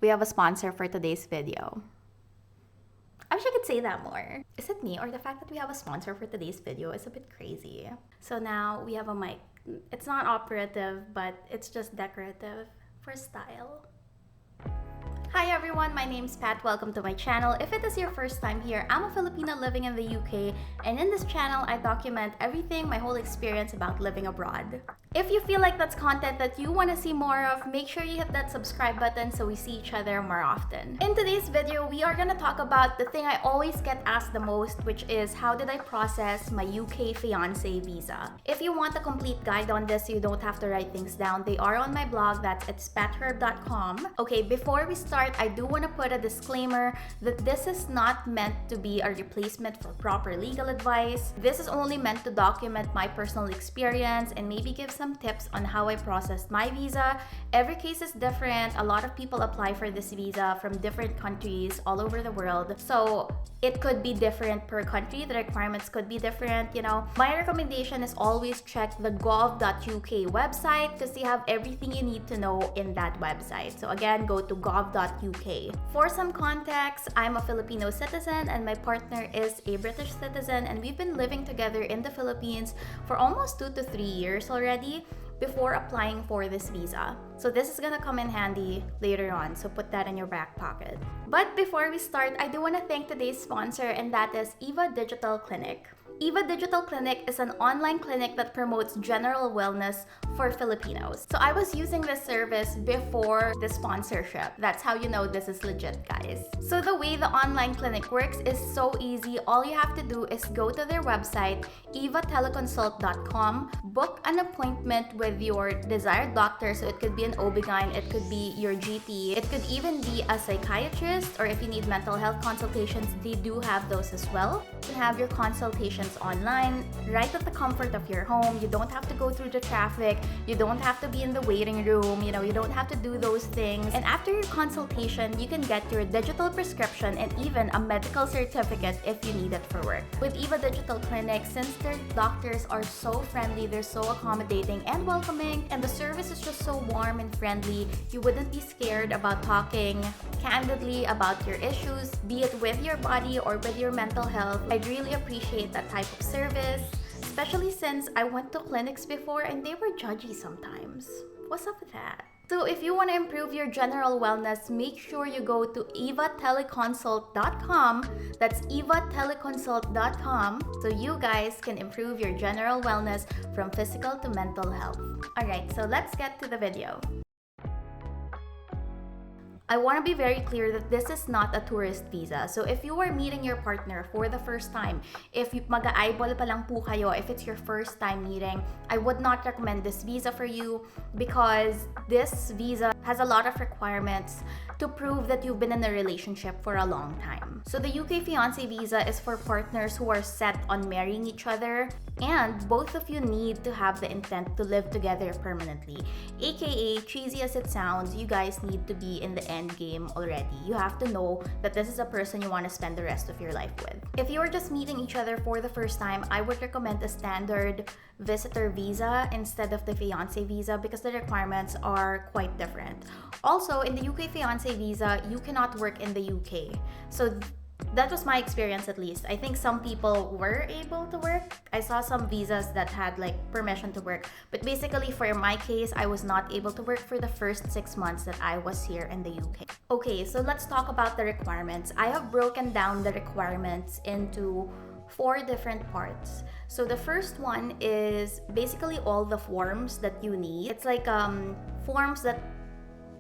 We have a sponsor for today's video. I wish I could say that more. Is it me, or the fact that we have a sponsor for today's video is a bit crazy? So now we have a mic. It's not operative, but it's just decorative for style. Hi everyone, my name's Pat. Welcome to my channel. If it is your first time here, I'm a Filipina living in the UK, and in this channel, I document everything, my whole experience about living abroad. If you feel like that's content that you want to see more of, make sure you hit that subscribe button so we see each other more often. In today's video, we are gonna talk about the thing I always get asked the most, which is how did I process my UK fiancé visa? If you want a complete guide on this so you don't have to write things down, they are on my blog, that's at spatherb.com. Okay, before we start, I do want to put a disclaimer that this is not meant to be a replacement for proper legal advice. This is only meant to document my personal experience and maybe give some tips on how I processed my visa. Every case is different. A lot of people apply for this visa from different countries all over the world. So it could be different per country. The requirements could be different, you know. My recommendation is always check the gov.uk website because they have everything you need to know in that website. So again, go to gov.uk. For some context, I'm a Filipino citizen and my partner is a British citizen, and we've been living together in the Philippines for almost 2 to 3 years already before applying for this visa. So this is gonna come in handy later on, so put that in your back pocket. But before we start, I do want to thank today's sponsor, and that is Eva Digital Clinic. Eva Digital Clinic is an online clinic that promotes general wellness for Filipinos. So I was using this service before the sponsorship. That's how you know this is legit, guys. So the way the online clinic works is so easy. All you have to do is go to their website, evatteleconsult.com, book an appointment with your desired doctor. So it could be an OB-GYN, it could be your GP, it could even be a psychiatrist, or if you need mental health consultations, they do have those as well. You can have your consultations online right at the comfort of your home. You don't have to go through the traffic, you don't have to be in the waiting room, you know, you don't have to do those things. And after your consultation, you can get your digital prescription and even a medical certificate if you need it for work. With Eva Digital Clinic, since their doctors are so friendly, they're so accommodating and welcoming, and the service is just so warm and friendly, you wouldn't be scared about talking candidly about your issues, be it with your body or with your mental health. I'd really appreciate that type of service, especially since I went to clinics before and they were judgy sometimes. What's up with that? So if you want to improve your general wellness, make sure you go to evatteleconsult.com. That's evatteleconsult.com, so you guys can improve your general wellness from physical to mental health. Alright, so let's get to the video. I want to be very clear that this is not a tourist visa. So if you are meeting your partner for the first time, if mag-eyeball pa lang po kayo, if it's your first time meeting, I would not recommend this visa for you because this visa has a lot of requirements to prove that you've been in a relationship for a long time. So the UK fiancé visa is for partners who are set on marrying each other, and both of you need to have the intent to live together permanently. AKA, cheesy as it sounds, you guys need to be in the end game already. You have to know that this is a person you want to spend the rest of your life with. If you are just meeting each other for the first time, I would recommend a standard visitor visa instead of the fiancé visa because the requirements are quite different. Also, in the UK fiancé visa, you cannot work in the UK. So that was my experience, at least. I think some people were able to work. I saw some visas that had like permission to work, but basically for my case, I was not able to work for the first 6 months that I was here in the UK. Okay, so let's talk about the requirements. I have broken down the requirements into 4 different parts. So the first one is basically all the forms that you need. It's like forms that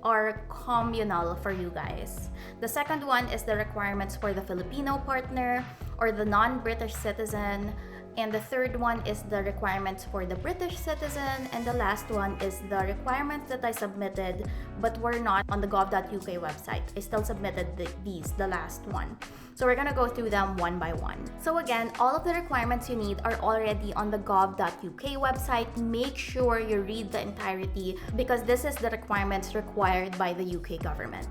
are communal for you guys. The second one is the requirements for the Filipino partner or the non-British citizen. And the third one is the requirements for the British citizen. And the last one is the requirements that I submitted but were not on the gov.uk website. I still submitted the last one. So we're gonna go through them one by one. So again, all of the requirements you need are already on the gov.uk website. Make sure you read the entirety because this is the requirements required by the UK government.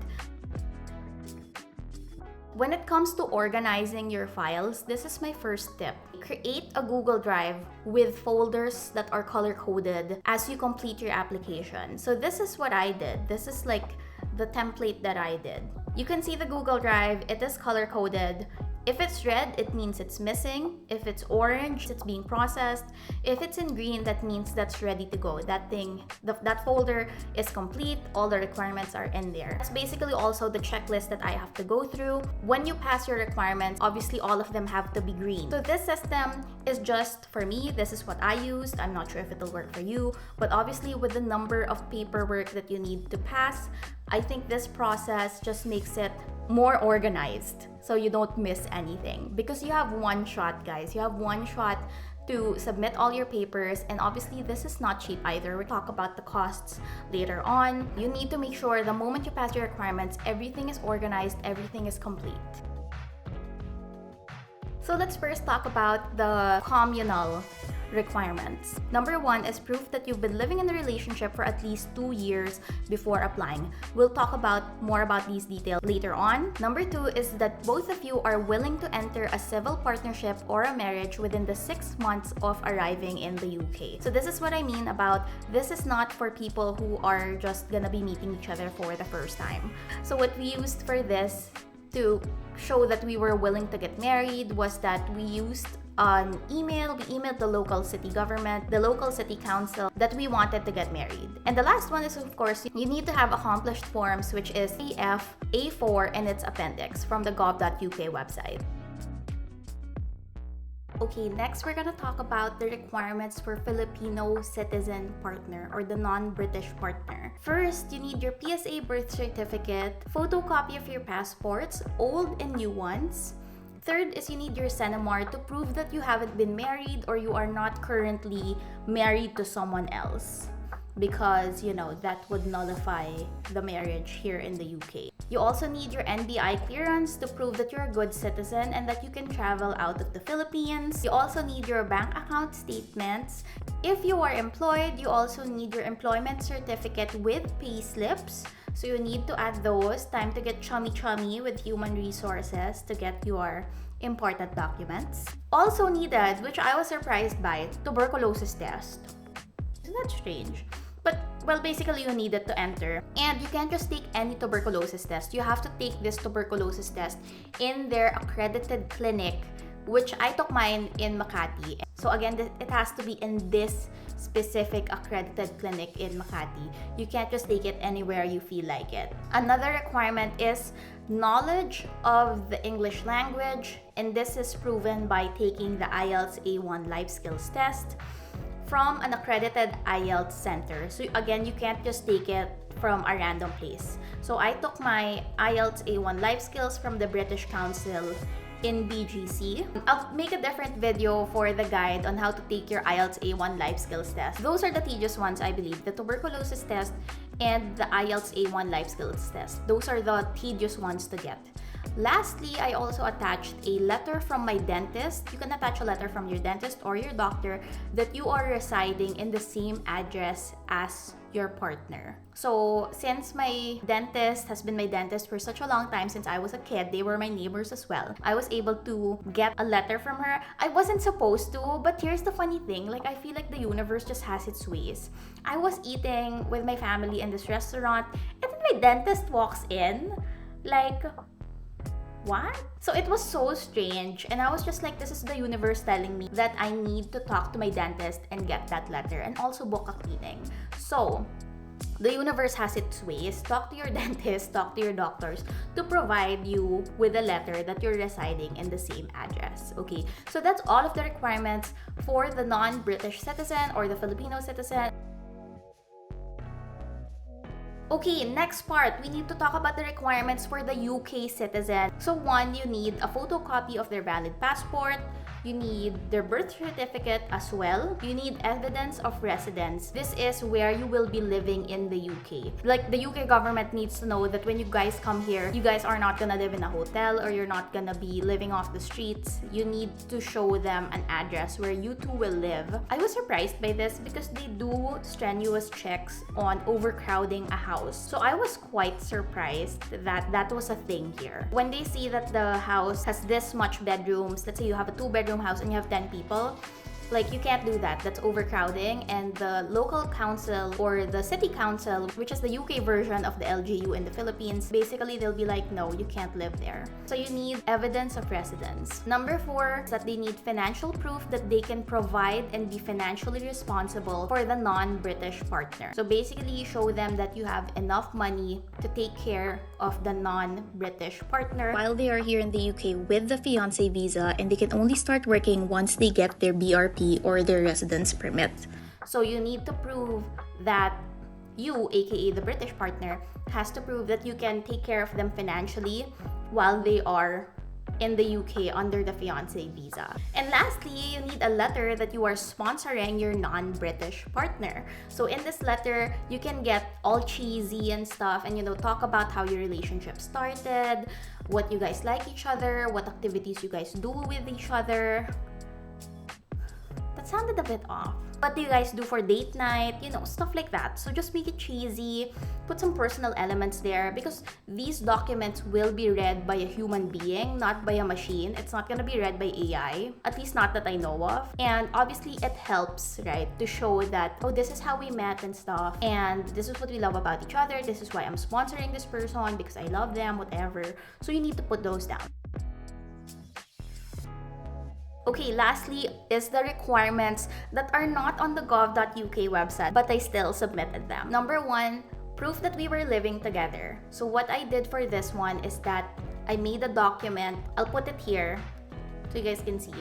When it comes to organizing your files, this is my first tip. Create a Google Drive with folders that are color-coded as you complete your application. So this is what I did. This is like the template that I did. You can see the Google Drive, it is color-coded. If it's red, it means it's missing. If it's orange, it's being processed. If it's in green, that means that's ready to go. That folder is complete. All the requirements are in there. That's basically also the checklist that I have to go through. When you pass your requirements, obviously all of them have to be green. So this system is just for me. This is what I used. I'm not sure if it'll work for you, but obviously with the number of paperwork that you need to pass, I think this process just makes it more organized so you don't miss anything, because you have one shot, guys. You have one shot to submit all your papers, and obviously this is not cheap either. We'll talk about the costs later on. You need to make sure the moment you pass your requirements, everything is organized, everything is complete. So let's first talk about the communal requirements. Number 1 is proof that you've been living in a relationship for at least 2 years before applying. We'll talk more about these details later on. Number 2 is that both of you are willing to enter a civil partnership or a marriage within the 6 months of arriving in the UK. So this is what I mean about this is not for people who are just gonna be meeting each other for the first time. So what we used for this to show that we were willing to get married was that we used an email. We emailed the local city government, the local city council, that we wanted to get married. And the last one is, of course, you need to have accomplished forms, which is AF, A4, and its appendix from the gov.uk website. Okay, next we're gonna talk about the requirements for Filipino citizen partner or the non-British partner. First, you need your PSA birth certificate, photocopy of your passports, old and new ones. Third is you need your CENAMAR to prove that you haven't been married or you are not currently married to someone else, because, you know, that would nullify the marriage here in the UK. You also need your NBI clearance to prove that you're a good citizen and that you can travel out of the Philippines. You also need your bank account statements. If you are employed, you also need your employment certificate with pay slips. So you need to add those. Time to get chummy with human resources to get your important documents. Also needed, which I was surprised by, tuberculosis test. Isn't that strange? But, well, basically you need it to enter. And you can't just take any tuberculosis test. You have to take this tuberculosis test in their accredited clinic, which I took mine in Makati. So again, it has to be in this specific accredited clinic in Makati. You can't just take it anywhere you feel like it. Another requirement is knowledge of the English language, and this is proven by taking the IELTS A1 life skills test from an accredited IELTS center. So again, you can't just take it from a random place. So I took my IELTS A1 life skills from the British Council in BGC. I'll make a different video for the guide on how to take your IELTS A1 life skills test. Those are the tedious ones, I believe. The tuberculosis test and the IELTS A1 life skills test. Those are the tedious ones to get. Lastly, I also attached a letter from my dentist. You can attach a letter from your dentist or your doctor that you are residing in the same address as your partner. So since my dentist has been my dentist for such a long time, since I was a kid, they were my neighbors as well, I was able to get a letter from her. I wasn't supposed to, but here's the funny thing, like, I feel like the universe just has its ways. I was eating with my family in this restaurant, and then my dentist walks in, like, what? So it was so strange, and I was just like, this is the universe telling me that I need to talk to my dentist and get that letter and also book a cleaning. So the universe has its ways. Talk to your dentist, talk to your doctors to provide you with a letter that you're residing in the same address. Okay, so that's all of the requirements for the non-British citizen or the Filipino citizen. Okay, next part, we need to talk about the requirements for the UK citizen. So one, you need a photocopy of their valid passport. You need their birth certificate as well. You need evidence of residence. This is where you will be living in the UK. Like, the UK government needs to know that when you guys come here, you guys are not gonna live in a hotel or you're not gonna be living off the streets. You need to show them an address where you two will live. I was surprised by this because they do strenuous checks on overcrowding a house. So I was quite surprised that that was a thing here. When they see that the house has this much bedrooms, let's say you have a 2-bedroom house and you have 10 people, Like, you can't do that. That's overcrowding, and the local council or the city council, which is the UK version of the LGU in the Philippines, basically they'll be like, no, you can't live there. So you need evidence of residence. Number 4 is that they need financial proof that they can provide and be financially responsible for the non-British partner. So basically, you show them that you have enough money to take care of the non-British partner while they are here in the UK with the fiancé visa, and they can only start working once they get their BRP or their residence permit. So you need to prove that you, aka the British partner, has to prove that you can take care of them financially while they are in the UK under the fiancé visa. And lastly, you need a letter that you are sponsoring your non-British partner. So in this letter, you can get all cheesy and stuff, and talk about how your relationship started, what you guys like each other, what activities you guys do with each other. That sounded a bit off. What do you guys do for date night? Stuff like that. So just make it cheesy, put some personal elements there, because these documents will be read by a human being, not by a machine. It's not gonna be read by AI, at least not that I know of. And obviously it helps, right, to show that, oh, this is how we met and stuff, and this is what we love about each other, this is why I'm sponsoring this person, because I love them, whatever. So you need to put those down. Okay, lastly is the requirements that are not on the gov.uk website, but I still submitted them. Number 1, proof that we were living together. So what I did for this one is that I made a document. I'll put it here so you guys can see.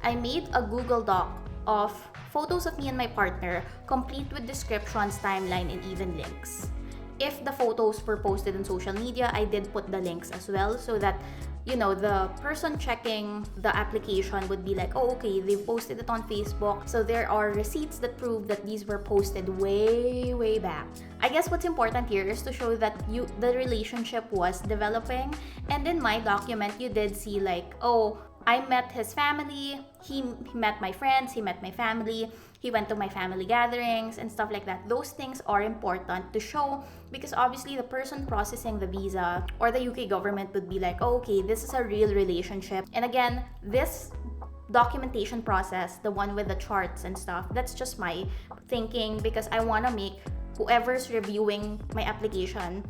I made a Google Doc of photos of me and my partner, complete with descriptions, timeline, and even links. If the photos were posted on social media, I did put the links as well, so that the person checking the application would be like, oh, okay, they posted it on Facebook, so there are receipts that prove that these were posted way back. I guess what's important here is to show that the relationship was developing, and in my document you did see like, oh, I met his family, he met my friends, he met my family, he went to my family gatherings and stuff like that. Those things are important to show, because obviously the person processing the visa or the UK government would be like, oh, okay, this is a real relationship. And again, this documentation process, the one with the charts and stuff, that's just my thinking, because I want to make whoever's reviewing my application,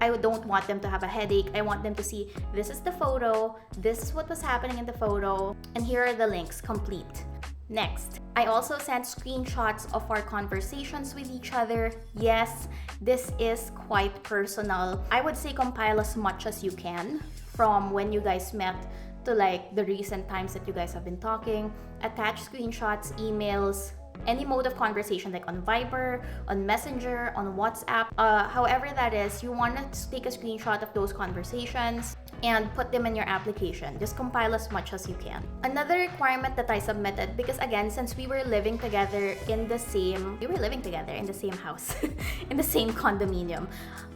I don't want them to have a headache. I want them to see, this is the photo, this is what was happening in the photo, and here are the links, complete. Next, I also sent screenshots of our conversations with each other. Yes, this is quite personal. I would say compile as much as you can from when you guys met to like the recent times that you guys have been talking. Attach screenshots, emails, any mode of conversation, like on Viber, on Messenger, on WhatsApp, however that is, you want to take a screenshot of those conversations and put them in your application. Just compile as much as you can. Another requirement that I submitted, because again, since we were living together in the same house, in the same condominium,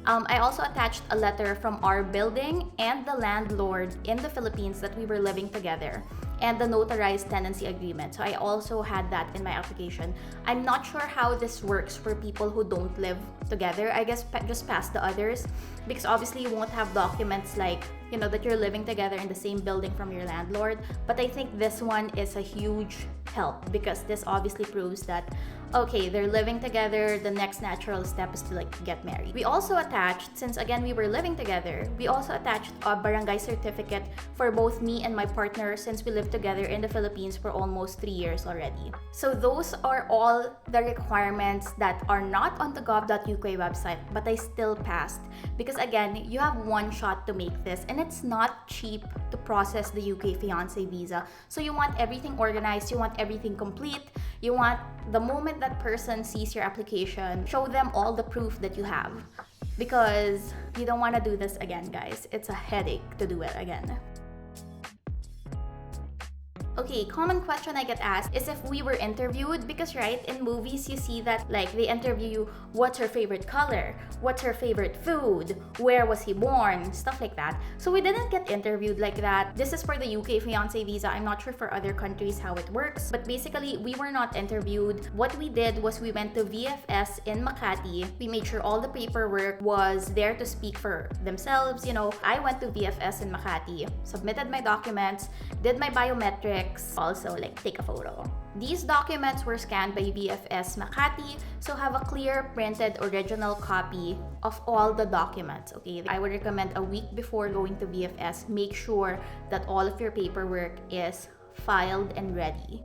I also attached a letter from our building and the landlord in the Philippines that we were living together, and the notarized tenancy agreement. So I also had that in my application. I'm not sure how this works for people who don't live together. I guess just past the others, because obviously you won't have documents like, that you're living together in the same building from your landlord. But I think this one is a huge help, because this obviously proves that, okay, they're living together, the next natural step is to like get married. We also attached, since again we were living together, we also attached a barangay certificate for both me and my partner, since we lived together in the Philippines for almost 3 years already. So those are all the requirements that are not on the gov.uk website, but I still passed, because again, you have one shot to make this, and it's not cheap to process the UK fiancé visa. So you want everything organized, you want everything complete, you want the moment that person sees your application, show them all the proof that you have, because you don't want to do this again, guys. It's a headache to do it again. Okay, common question I get asked is if we were interviewed, because right, in movies you see that like they interview you, what's her favorite color, what's her favorite food, where was he born, stuff like that. So we didn't get interviewed like that. This is for the UK fiancé visa. I'm not sure for other countries how it works, but basically we were not interviewed. What we did was we went to VFS in Makati. We made sure all the paperwork was there to speak for themselves. I went to VFS in Makati, submitted my documents, did my biometrics, tricks. Also, like, take a photo. These documents were scanned by VFS Makati, so have a clear printed original copy of all the documents, okay? I would recommend a week before going to VFS, make sure that all of your paperwork is filed and ready.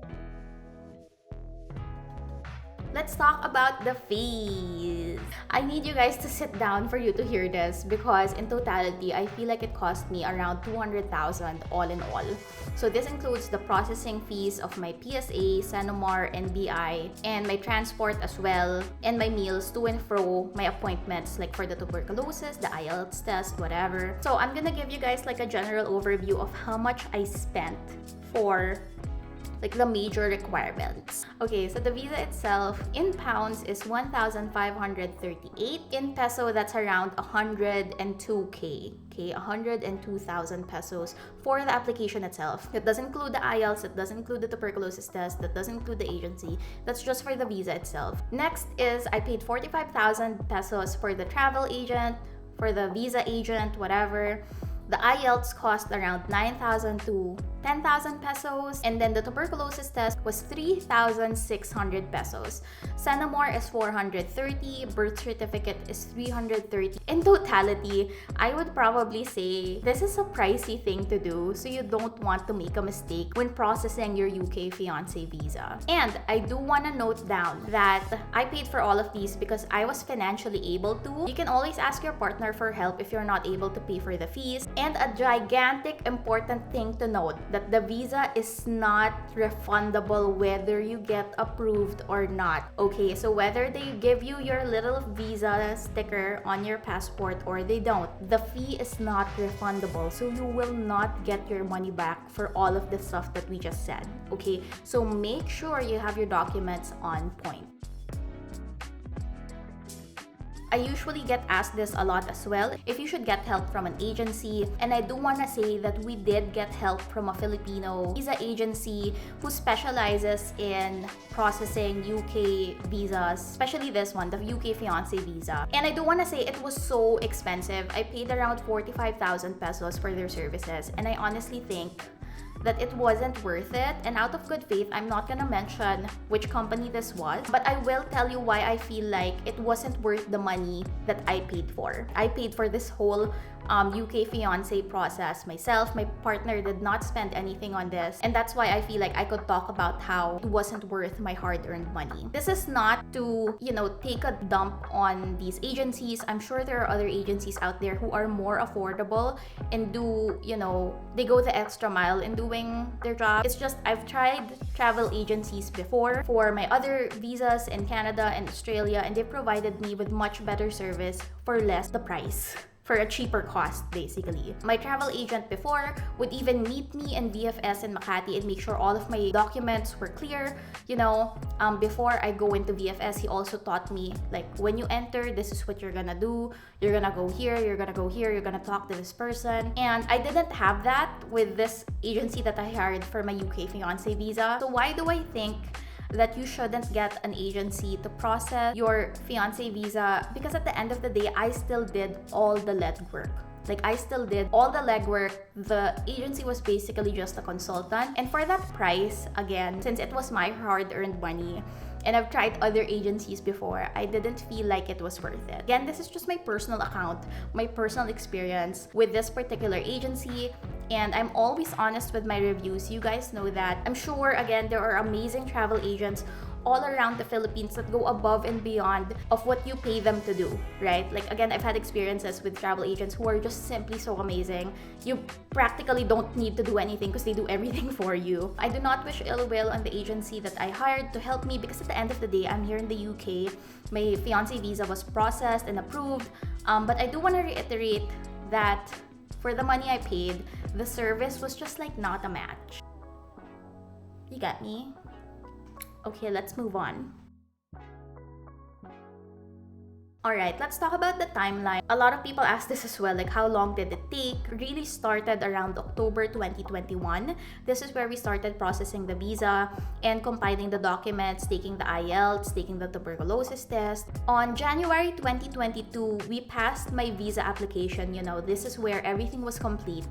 Let's talk about the fees. I need you guys to sit down for you to hear this because in totality, I feel like it cost me around 200,000 all in all. So this includes the processing fees of my PSA, Senomar, NBI, and my transport as well, and my meals to and fro, my appointments like for the tuberculosis, the IELTS test, whatever. So I'm gonna give you guys like a general overview of how much I spent for like the major requirements. Okay, so the visa itself in pounds is 1,538. In peso, that's around 102K. Okay, 102,000 pesos for the application itself. It doesn't include the IELTS, it doesn't include the tuberculosis test, that doesn't include the agency. That's just for the visa itself. Next is I paid 45,000 pesos for the travel agent, for the visa agent, whatever. The IELTS cost around 9,000 to 10,000 pesos, and then the tuberculosis test was 3,600 pesos. Senomar is 430, birth certificate is 330. In totality, I would probably say this is a pricey thing to do, so you don't want to make a mistake when processing your UK fiancé visa. And I do want to note down that I paid for all of these because I was financially able to. You can always ask your partner for help if you're not able to pay for the fees. And a gigantic important thing to note, that the visa is not refundable whether you get approved or not. Okay, so whether they give you your little visa sticker on your passport or they don't, the fee is not refundable. So you will not get your money back for all of the stuff that we just said. Okay, so make sure you have your documents on point. I usually get asked this a lot as well, if you should get help from an agency. And I do want to say that we did get help from a Filipino visa agency who specializes in processing UK visas, especially this one, the UK fiancé visa. And I do want to say it was so expensive. I paid around 45,000 pesos for their services, and I honestly think that it wasn't worth it. And out of good faith, I'm not gonna mention which company this was, but I will tell you why I feel like it wasn't worth the money that I paid for. I paid for this whole UK fiancé process myself. My partner did not spend anything on this, and that's why I feel like I could talk about how it wasn't worth my hard-earned money. This is not to, take a dump on these agencies. I'm sure there are other agencies out there who are more affordable and do, they go the extra mile in doing their job. It's just I've tried travel agencies before for my other visas in Canada and Australia, and they provided me with much better service for less the price. For a cheaper cost, basically. My travel agent before would even meet me in VFS in Makati and make sure all of my documents were clear. Before I go into VFS, he also taught me, like, when you enter, this is what you're gonna do. You're gonna go here, you're gonna go here, you're gonna talk to this person. And I didn't have that with this agency that I hired for my UK fiancé visa. So why do I think that you shouldn't get an agency to process your fiancé visa? Because at the end of the day, I still did all the legwork. Like, I still did all the legwork. The agency was basically just a consultant. And for that price, again, since it was my hard-earned money, and I've tried other agencies before, I didn't feel like it was worth it. Again, this is just my personal account, my personal experience with this particular agency, and I'm always honest with my reviews. You guys know that. I'm sure, again, there are amazing travel agents all around the Philippines that go above and beyond of what you pay them to do, right? Like, again, I've had experiences with travel agents who are just simply so amazing. You practically don't need to do anything because they do everything for you. I do not wish ill will on the agency that I hired to help me, because at the end of the day, I'm here in the UK. My fiancé visa was processed and approved, but I do want to reiterate that for the money I paid, the service was just like not a match. You got me? Okay, let's move on. Alright, let's talk about the timeline. A lot of people ask this as well, like, how long did it take? Really started around October 2021. This is where we started processing the visa and compiling the documents, taking the IELTS, taking the tuberculosis test. On January 2022, we passed my visa application. This is where everything was complete.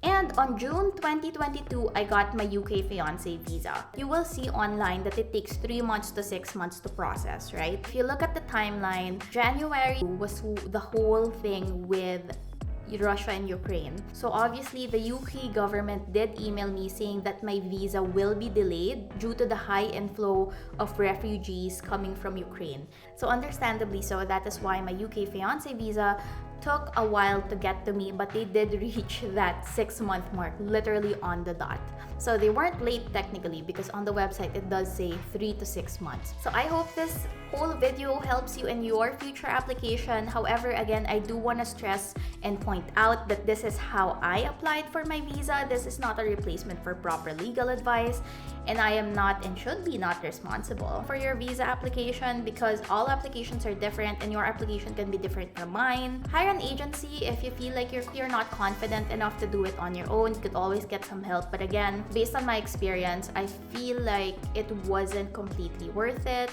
And on June 2022, I got my UK Fiancée visa. You will see online that it takes 3 months to 6 months to process, right? If you look at the timeline, January was the whole thing with Russia and Ukraine. So obviously, the UK government did email me saying that my visa will be delayed due to the high inflow of refugees coming from Ukraine. So understandably so, that is why my UK Fiancé visa took a while to get to me, but they did reach that 6-month mark literally on the dot. So they weren't late technically, because on the website it does say 3 to 6 months. So I hope this whole video helps you in your future application. However, again, I do want to stress and point out that this is how I applied for my visa. This is not a replacement for proper legal advice, and I am not and should be not responsible for your visa application, because all applications are different and your application can be different from mine. Hire an agency if you feel like you're not confident enough to do it on your own. You could always get some help, but again, based on my experience, I feel like it wasn't completely worth it.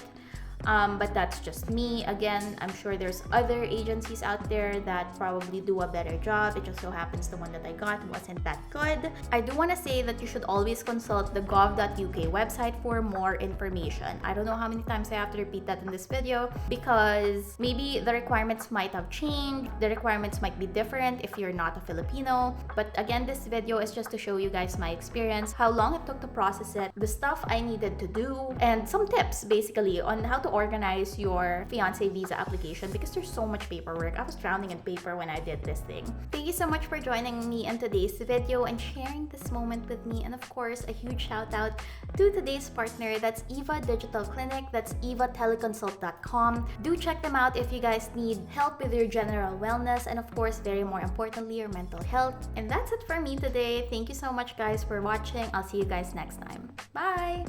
But that's just me. Again, I'm sure there's other agencies out there that probably do a better job. It just so happens the one that I got wasn't that good. I do want to say that you should always consult the gov.uk website for more information. I don't know how many times I have to repeat that in this video, because maybe the requirements might have changed. The requirements might be different if you're not a Filipino. But again, this video is just to show you guys my experience, how long it took to process it, the stuff I needed to do, and some tips basically on how to organize your fiancé visa application, because there's so much paperwork. I was drowning in paper when I did this thing. Thank you so much for joining me in today's video and sharing this moment with me. And of course, a huge shout out to today's partner. That's Eva Digital Clinic. That's evatteleconsult.com. Do check them out if you guys need help with your general wellness, and of course, very more importantly, your mental health. And that's it for me today. Thank you so much guys for watching. I'll see you guys next time. Bye!